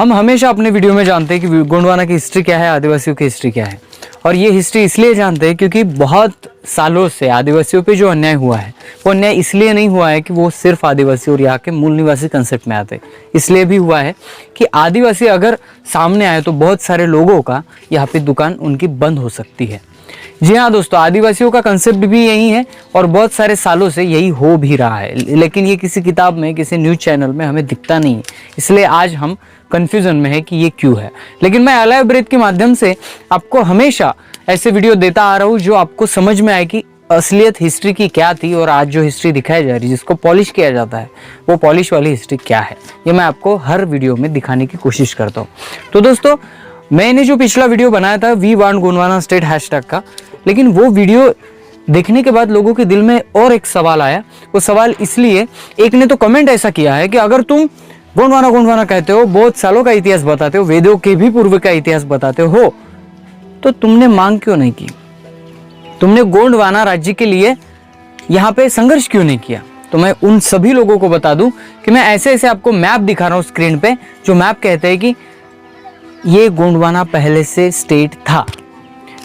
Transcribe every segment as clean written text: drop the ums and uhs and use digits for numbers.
हम हमेशा अपने वीडियो में जानते हैं कि गोंडवाना की हिस्ट्री क्या है, आदिवासियों की हिस्ट्री क्या है। और ये हिस्ट्री इसलिए जानते हैं क्योंकि बहुत सालों से आदिवासियों पे जो अन्याय हुआ है वो अन्याय इसलिए नहीं हुआ है कि वो सिर्फ आदिवासी और यहाँ के मूल निवासी कंसेप्ट में आते, इसलिए भी हुआ है कि आदिवासी अगर सामने आए तो बहुत सारे लोगों का यहाँ पे दुकान उनकी बंद हो सकती है। जी हाँ दोस्तों, आदिवासियों का कंसेप्ट भी यही है और बहुत सारे सालों से यही हो भी रहा है, लेकिन ये किसी किताब में, किसी न्यूज़ चैनल में हमें दिखता नहीं है। इसलिए आज हम कंफ्यूजन में है कि ये क्यों है। लेकिन मैं अलाइव ब्रेथ के माध्यम से आपको हमेशा ऐसे वीडियो देता आ रहा हूँ जो आपको समझ में आए कि असलियत हिस्ट्री की क्या थी और आज जो हिस्ट्री दिखाई जा रही है, जिसको पॉलिश किया जाता है, वो पॉलिश वाली हिस्ट्री क्या है, ये मैं आपको हर वीडियो में दिखाने की कोशिश करता हूँ। तो दोस्तों, मैंने जो पिछला वीडियो बनाया था we want Gondwana state hashtag का, लेकिन वो वीडियो देखने के बाद लोगों के दिल में और एक सवाल आया। वो सवाल इसलिए, एक ने तो कमेंट ऐसा किया है कि अगर तुम गोंडवाना गोंडवाना कहते हो, बहुत सालों का इतिहास बताते हो, वेदों के भी पूर्व का इतिहास बताते हो, तो तुमने मांग क्यों नहीं की? तुमने गोंडवाना राज्य के लिए यहाँ पे संघर्ष क्यों नहीं किया? तो मैं उन सभी लोगों को बता दूं कि मैं ऐसे ऐसे आपको मैप दिखा रहा हूं स्क्रीन पे, जो मैप कहते हैं कि ये गोंडवाना पहले से स्टेट था।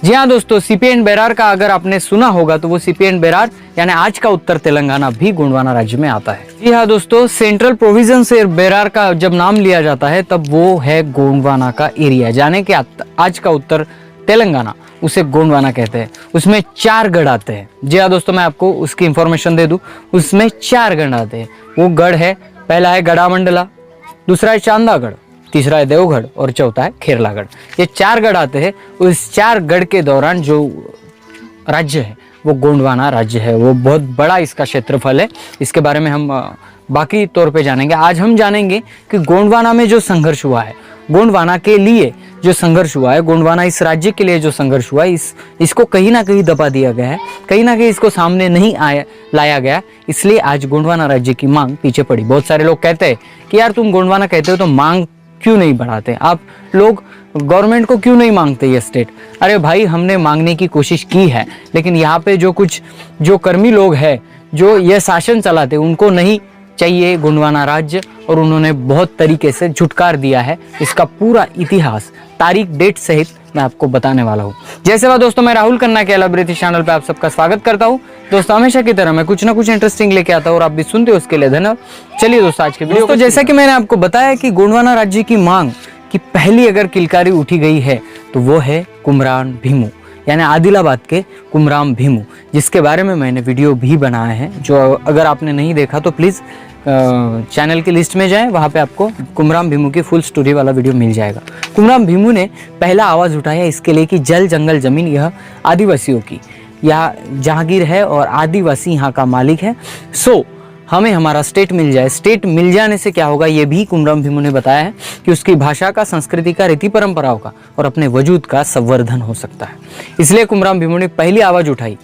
जी हाँ दोस्तों, सीपी एंड बेरार का अगर आपने सुना होगा तो वो सीपी एंड बेरार यानी आज का उत्तर तेलंगाना भी गोंडवाना राज्य में आता है। जी हाँ दोस्तों, सेंट्रल प्रोविजन से बेरार का जब नाम लिया जाता है तब वो है गोंडवाना का एरिया, जाने कि आज का उत्तर तेलंगाना, उसे गोंडवाना कहते हैं। उसमें 4 गढ़ आते हैं। जी हाँ दोस्तों, मैं आपको उसकी इंफॉर्मेशन दे दूं, उसमें 4 गढ़ आते हैं। वो गढ़ है, पहला है गढ़ामंडला, दूसरा है चांदागढ़, तीसरा है देवगढ़ और चौथा है खेरलागढ़। ये 4 गढ़ आते हैं। उस 4 गढ़ के दौरान जो राज्य है वो गोंडवाना राज्य है। वो बहुत बड़ा इसका क्षेत्रफल है। इसके बारे में हम बाकी तौर पे जानेंगे। आज हम जानेंगे कि गोंडवाना में जो संघर्ष हुआ है, गोंडवाना के लिए जो संघर्ष हुआ है, गोंडवाना इस राज्य के लिए जो संघर्ष हुआ है, इसको कहीं ना कहीं दबा दिया गया है, कहीं ना कहीं इसको सामने नहीं लाया गया, इसलिए आज गोंडवाना राज्य की मांग पीछे पड़ी। बहुत सारे लोग कहते हैं कि यार तुम गोंडवाना कहते हो तो मांग क्यों नहीं बढ़ाते, आप लोग गवर्नमेंट को क्यों नहीं मांगते ये स्टेट? अरे भाई, हमने मांगने की कोशिश की है, लेकिन यहाँ पे जो कर्मी लोग हैं, जो ये शासन चलाते, उनको नहीं चाहिए गोंडवाना राज्य, और उन्होंने बहुत तरीके से झुटकार दिया है। इसका पूरा इतिहास तारीख डेट सहित मैं आपको बताने वाला हूँ। जैसे बात दोस्तों, मैं राहुल खन्ना के अलाइव ब्रेथ चैनल पे आप सबका स्वागत करता हूँ। दोस्तों, हमेशा की तरह मैं कुछ ना कुछ इंटरेस्टिंग लेके आता हूँ और आप भी सुनते हो, उसके लिए धन्यवाद। चलिए दोस्तों, आज के वीडियो तो जैसा कि मैंने आपको बताया कि गोंडवाना राज्य की मांग की पहली अगर किलकारी उठी गई है तो वो है कुमरान भीमू, यानी आदिलाबाद के कुमराम भीमू, जिसके बारे में मैंने वीडियो भी बनाया है। जो अगर आपने नहीं देखा तो प्लीज़ चैनल की लिस्ट में जाएं, वहाँ पे आपको कुमराम भीमू की फुल स्टोरी वाला वीडियो मिल जाएगा। कुमराम भीमू ने पहला आवाज़ उठाया इसके लिए कि जल जंगल ज़मीन यह आदिवासियों की, यह जहांगीर है और आदिवासी यहाँ का मालिक है, सो हमें हमारा स्टेट मिल जाए। स्टेट मिल जाने से क्या होगा, ये भी कुमराम भीमू ने बताया है कि उसकी भाषा का, संस्कृति का, रीति परंपराओं का और अपने वजूद का संवर्धन हो सकता है। इसलिए कुमराम भीमू ने पहली आवाज़ उठाई।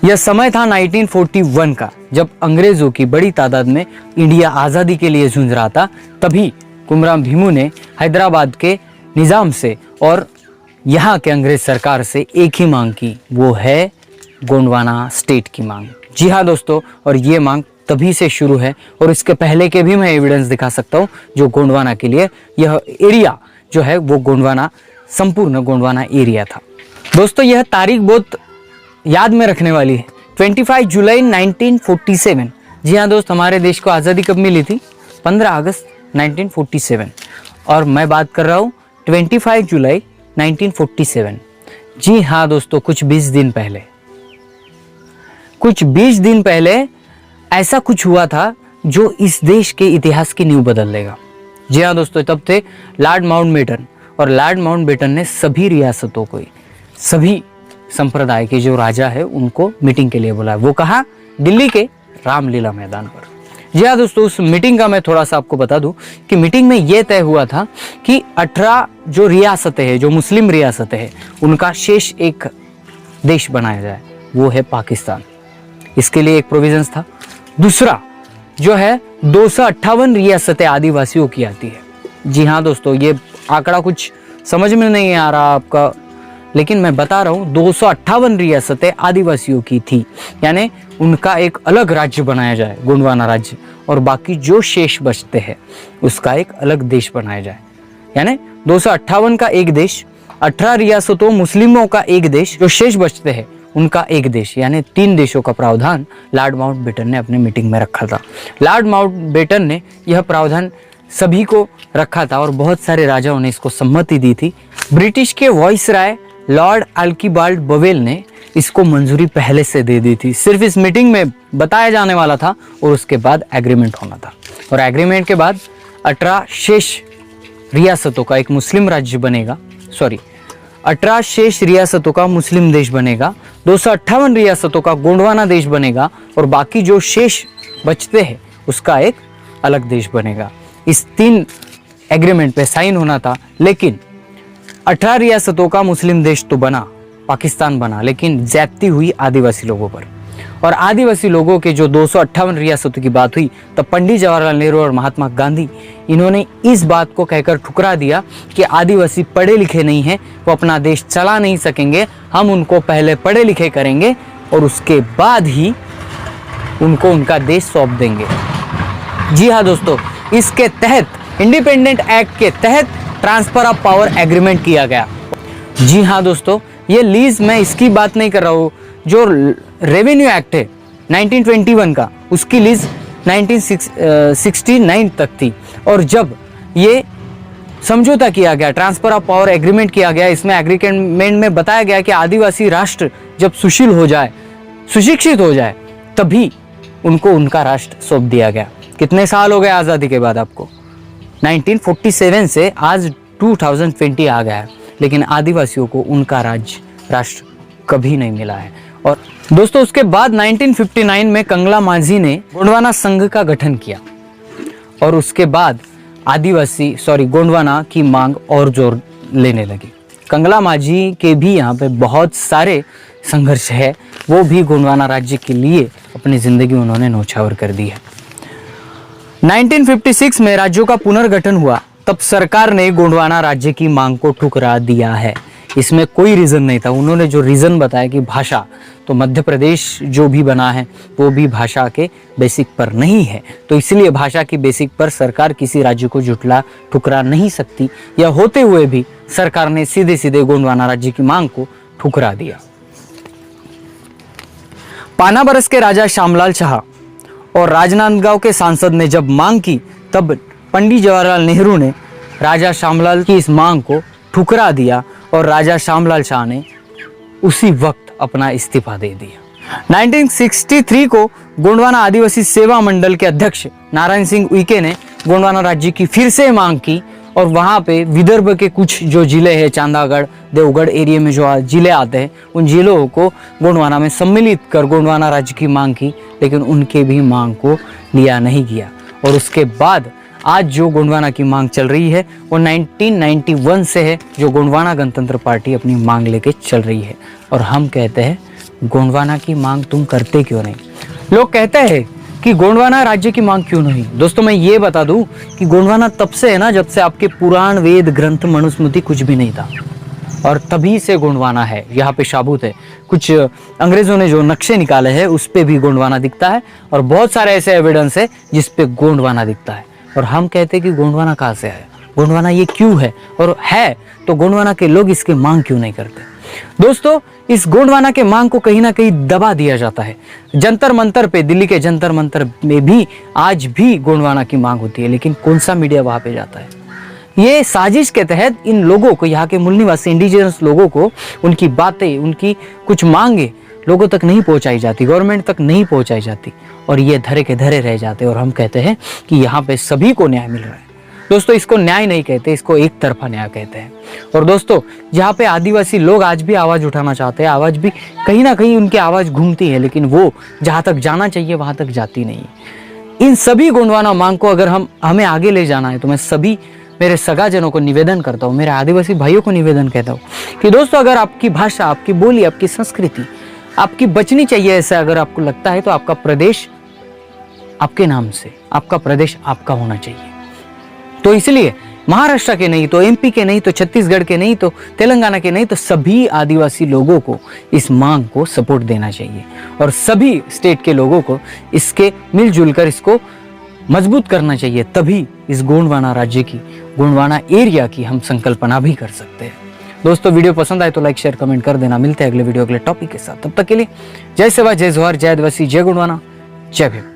यह समय था 1941 का, जब अंग्रेजों की बड़ी तादाद में इंडिया आज़ादी के लिए जूझ रहा था। तभी कुमराम भीमू ने हैदराबाद के निज़ाम से और यहाँ के अंग्रेज सरकार से एक ही मांग की, वो है गोंडवाना स्टेट की मांग। जी हाँ दोस्तों, और ये मांग तभी से शुरू है और इसके पहले के भी मैं एविडेंस दिखा सकता हूँ, जो गोंडवाना के लिए यह एरिया जो है वो गोंडवाना, संपूर्ण गोंडवाना एरिया था। दोस्तों, यह तारीख बहुत याद में रखने वाली है। 25 जुलाई 1947। जी हाँ दोस्त, हमारे देश को आज़ादी कब मिली थी? 15 अगस्त 1947। और मैं बात कर रहा हूँ 25 जुलाई 1947। जी हाँ दोस्तों, कुछ 20 दिन पहले ऐसा कुछ हुआ था जो इस देश के इतिहास की नींव बदल देगा। जी हाँ दोस्तों, तब थे लॉर्ड माउंटबेटन, और लॉर्ड माउंटबेटन ने सभी रियासतों को, सभी संप्रदाय के जो राजा है उनको मीटिंग के लिए बुलाया। वो कहा, दिल्ली के रामलीला मैदान पर। जी हाँ दोस्तों, उस मीटिंग का मैं थोड़ा सा आपको बता दूं कि मीटिंग में ये तय हुआ था कि 18 जो रियासतें हैं, जो मुस्लिम रियासतें हैं, उनका शेष एक देश बनाया जाए, वो है पाकिस्तान। इसके लिए एक प्रोविजंस था। दूसरा जो है 258 रियासतें आदिवासियों की आती है। जी हाँ दोस्तों, ये आंकड़ा कुछ समझ में नहीं आ रहा आपका, लेकिन मैं बता रहा हूँ 258 रियासतें आदिवासियों की थी, यानी उनका एक अलग राज्य बनाया जाए, गोंडवाना राज्य, और बाकी जो शेष बचते हैं उसका एक अलग देश बनाया जाए। यानी 258 का एक देश, 18 रियासतों मुस्लिमों का एक देश, जो शेष बचते हैं उनका एक देश, यानी 3 देशों का प्रावधान लॉर्ड माउंटबेटन ने अपने मीटिंग में रखा था। लॉर्ड माउंटबेटन ने यह प्रावधान सभी को रखा था और बहुत सारे राजाओं ने इसको सम्मति दी थी। ब्रिटिश के वाइसराय लॉर्ड आर्किबाल्ड बवेल ने इसको मंजूरी पहले से दे दी थी। सिर्फ इस मीटिंग में बताया जाने वाला था और उसके बाद एग्रीमेंट होना था। और एग्रीमेंट के बाद 18 शेष रियासतों का एक मुस्लिम राज्य बनेगा, 18 शेष रियासतों का मुस्लिम देश बनेगा, 258 रियासतों का गोंडवाना देश बनेगा और बाकी जो शेष बचते हैं उसका एक अलग देश बनेगा। इस 3 एग्रीमेंट पे साइन होना था, लेकिन 18 रियासतों का मुस्लिम देश तो बना, पाकिस्तान बना, लेकिन ज्यादती हुई आदिवासी लोगों पर। और आदिवासी लोगों के जो 258 रियासतों की बात हुई, तब पंडित जवाहरलाल नेहरू और महात्मा गांधी इन्होंने इस बात को कहकर ठुकरा दिया कि आदिवासी पढ़े लिखे नहीं हैं, वो अपना देश चला नहीं सकेंगे, हम उनको पहले पढ़े लिखे करेंगे और उसके बाद ही उनको उनका देश सौंप देंगे। जी हाँ दोस्तों, इसके तहत इंडिपेंडेंट एक्ट के तहत ट्रांसफर ऑफ पावर एग्रीमेंट किया गया। जी हाँ दोस्तों, ये लीज मैं इसकी बात नहीं कर रहा हूँ, जो रेवेन्यू एक्ट है 1921 का, उसकी लीज 1969 तक थी। और जब ये समझौता किया गया, ट्रांसफर ऑफ पावर एग्रीमेंट किया गया, इसमें एग्रीमेंट में बताया गया कि आदिवासी राष्ट्र जब सुशील हो जाए, सुशिक्षित हो जाए, तभी उनको उनका राष्ट्र सौंप दिया गया। कितने साल हो गए आज़ादी के बाद आपको? 1947 से आज 2020 आ गया है, लेकिन आदिवासियों को उनका राष्ट्र कभी नहीं मिला है। और दोस्तों उसके बाद 1959 में कंगला माझी ने गोंडवाना संघ का गठन किया और उसके बाद गोंडवाना की मांग और जोर लेने लगी। कंगला माझी के भी यहाँ पे बहुत सारे संघर्ष है, वो भी गोंडवाना राज्य के लिए अपनी जिंदगी उन्होंने न्यौछावर कर दी है। 1956 में राज्यों का पुनर्गठन हुआ, तब सरकार ने गोंडवाना राज्य की मांग को ठुकरा दिया है। इसमें कोई रीज़न नहीं था। उन्होंने जो रीज़न बताया कि भाषा, तो मध्य प्रदेश जो भी बना है वो भी भाषा के बेसिक पर नहीं है, तो इसलिए भाषा की बेसिक पर सरकार किसी राज्य को ठुकरा नहीं सकती। यह होते हुए भी सरकार ने सीधे सीधे गोंडवाना राज्य की मांग को ठुकरा दिया। पानाबरस के राजा श्यामलाल शाह और राजनांदगांव के सांसद ने जब मांग की, तब पंडित जवाहरलाल नेहरू ने राजा श्यामलाल की इस मांग को ठुकरा दिया और राजा श्यामलाल शाह ने उसी वक्त अपना इस्तीफा दे दिया। 1963 को गोंडवाना आदिवासी सेवा मंडल के अध्यक्ष नारायण सिंह उइके ने गोंडवाना राज्य की फिर से मांग की और वहाँ पे विदर्भ के कुछ जो जिले हैं, चांदागढ़, देवगढ़ एरिया में जो जिले आते हैं, उन जिलों को गोंडवाना में सम्मिलित कर गोंडवाना राज्य की मांग की, लेकिन उनके भी मांग को लिया नहीं गया। और उसके बाद आज जो गोंडवाना की मांग चल रही है वो 1991 से है, जो गोंडवाना गणतंत्र पार्टी अपनी मांग लेके चल रही है। और हम कहते हैं गोंडवाना की मांग तुम करते क्यों नहीं? लोग कहते हैं कि गोंडवाना राज्य की मांग क्यों नहीं। दोस्तों मैं ये बता दूं कि गोंडवाना तब से है ना, जब से आपके पुराण, वेद, ग्रंथ, मनुस्मृति कुछ भी नहीं था, और तभी से गोंडवाना है, यहाँ पे साबुत है। कुछ अंग्रेजों ने जो नक्शे निकाले हैं उस पे भी गोंडवाना दिखता है और बहुत सारे ऐसे एविडेंस है जिस पे गोंडवाना दिखता है। और हम कहते हैं कि गोंडवाना कहाँ से है, गोंडवाना ये क्यों है, और है तो गोंडवाना के लोग इसके मांग क्यों नहीं करते? दोस्तों इस गोंडवाना के मांग को कहीं ना कहीं दबा दिया जाता है। जंतर मंतर पे, दिल्ली के जंतर मंतर में भी आज भी गोंडवाना की मांग होती है, लेकिन कौन सा मीडिया वहां पे जाता है? ये साजिश के तहत इन लोगों को, यहाँ के मूल निवासी इंडिजिनस लोगों को, उनकी बातें, उनकी कुछ मांगे लोगों तक नहीं पहुंचाई जाती, गवर्नमेंट तक नहीं पहुंचाई जाती, और ये धरे के धरे रह जाते। और हम कहते हैं कि यहाँ पे सभी को न्याय मिल रहा है। दोस्तों इसको न्याय नहीं कहते, इसको एक तरफा न्याय कहते हैं। और दोस्तों यहाँ पे आदिवासी लोग आज भी आवाज़ उठाना चाहते हैं, आवाज़ भी कहीं ना कहीं उनकी आवाज़ घूमती है, लेकिन वो जहाँ तक जाना चाहिए वहाँ तक जाती नहीं है। इन सभी गोंडवाना मांग को अगर हमें आगे ले जाना है, तो मैं सभी मेरे सगाजनों को निवेदन करता हूँ, मेरे आदिवासी भाइयों को निवेदन कहता हूँ कि दोस्तों अगर आपकी भाषा, आपकी बोली, आपकी संस्कृति आपकी बचनी चाहिए, ऐसा अगर आपको लगता है, तो आपका प्रदेश आपके नाम से, आपका प्रदेश आपका होना चाहिए। तो इसलिए महाराष्ट्र के नहीं तो एमपी के नहीं तो छत्तीसगढ़ के नहीं तो तेलंगाना के नहीं तो सभी आदिवासी लोगों को इस मांग को सपोर्ट देना चाहिए और सभी स्टेट के लोगों को इसके मिलजुल कर इसको मजबूत करना चाहिए। तभी इस गोंडवाना राज्य की गोंडवाना एरिया की हम संकल्पना भी कर सकते हैं। दोस्तों वीडियो पसंद आए तो लाइक शेयर कमेंट कर देना। मिलते हैं अगले वीडियो अगले टॉपिक के साथ, तब तक के लिए जय सेवा, जय जोहार, जय आदिवासी, जय गोंडवाना, जय भीम।